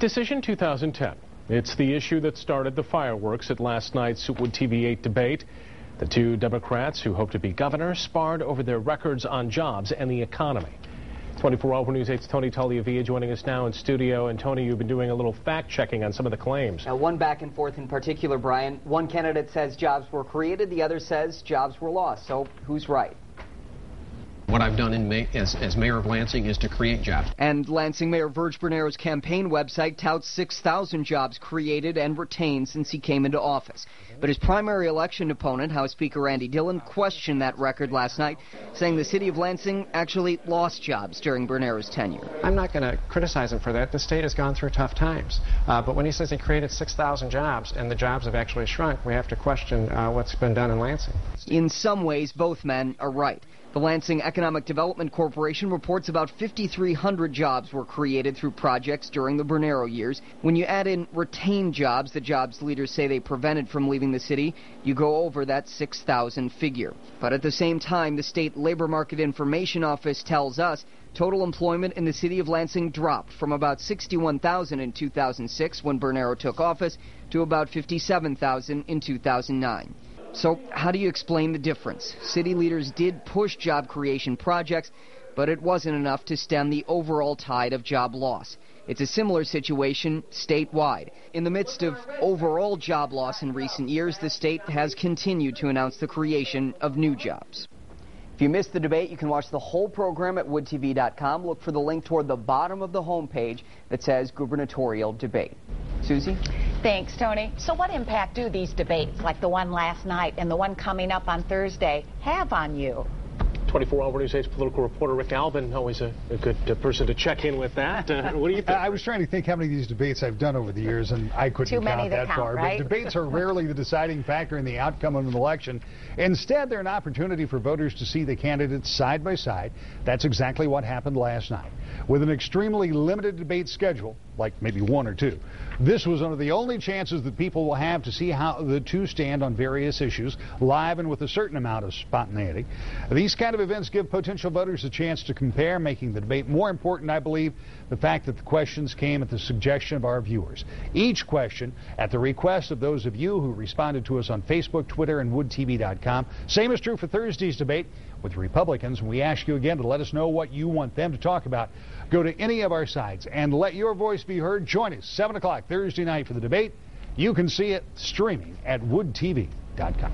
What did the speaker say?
Decision 2010. It's the issue that started the fireworks at last night's Wood TV 8 debate. The two Democrats who hope to be governor sparred over their records on jobs and the economy. 24 Hour News 8's Tony Tagliavia joining us now in studio. And Tony, you've been doing a little fact-checking on some of the claims. Now, one back and forth in particular, Brian. One candidate says jobs were created, the other says jobs were lost. So who's right? What I've done as mayor of Lansing is to create jobs. And Lansing Mayor Verge Bernero's campaign website touts 6,000 jobs created and retained since he came into office. But his primary election opponent, House Speaker Randy Dillon, questioned that record last night, saying the city of Lansing actually lost jobs during Bernero's tenure. I'm not going to criticize him for that. The state has gone through tough times. But when he says he created 6,000 jobs and the jobs have actually shrunk, we have to question what's been done in Lansing. In some ways, both men are right. The Lansing Economic Development Corporation reports about 5,300 jobs were created through projects during the Bernero years. When you add in retained jobs, the jobs leaders say they prevented from leaving the city, you go over that 6,000 figure. But at the same time, the State Labor Market Information Office tells us total employment in the city of Lansing dropped from about 61,000 in 2006 when Bernero took office to about 57,000 in 2009. So how do you explain the difference? City leaders did push job creation projects, but it wasn't enough to stem the overall tide of job loss. It's a similar situation statewide. In the midst of overall job loss in recent years, the state has continued to announce the creation of new jobs. If you missed the debate, you can watch the whole program at woodtv.com. Look for the link toward the bottom of the homepage that says gubernatorial debate. Susie? Thanks, Tony. So what impact do these debates, like the one last night and the one coming up on Thursday, have on you? 24 Hour News 8's political reporter Rick Albin, always a good person to check in with that. What do you think? I was trying to think how many of these debates I've done over the years, and I couldn't count that far. Right? But debates are rarely the deciding factor in the outcome of an election. Instead, they're an opportunity for voters to see the candidates side by side. That's exactly what happened last night. With an extremely limited debate schedule, like maybe one or two, this was one of the only chances that people will have to see how the two stand on various issues, live and with a certain amount of spontaneity. These kind of events give potential voters a chance to compare, making the debate more important, I believe, the fact that the questions came at the suggestion of our viewers. Each question at the request of those of you who responded to us on Facebook, Twitter, and woodtv.com. Same is true for Thursday's debate with Republicans. We ask you again to let us know what you want them to talk about. Go to any of our sites and let your voice be heard. Join us 7 o'clock Thursday night for the debate. You can see it streaming at woodtv.com.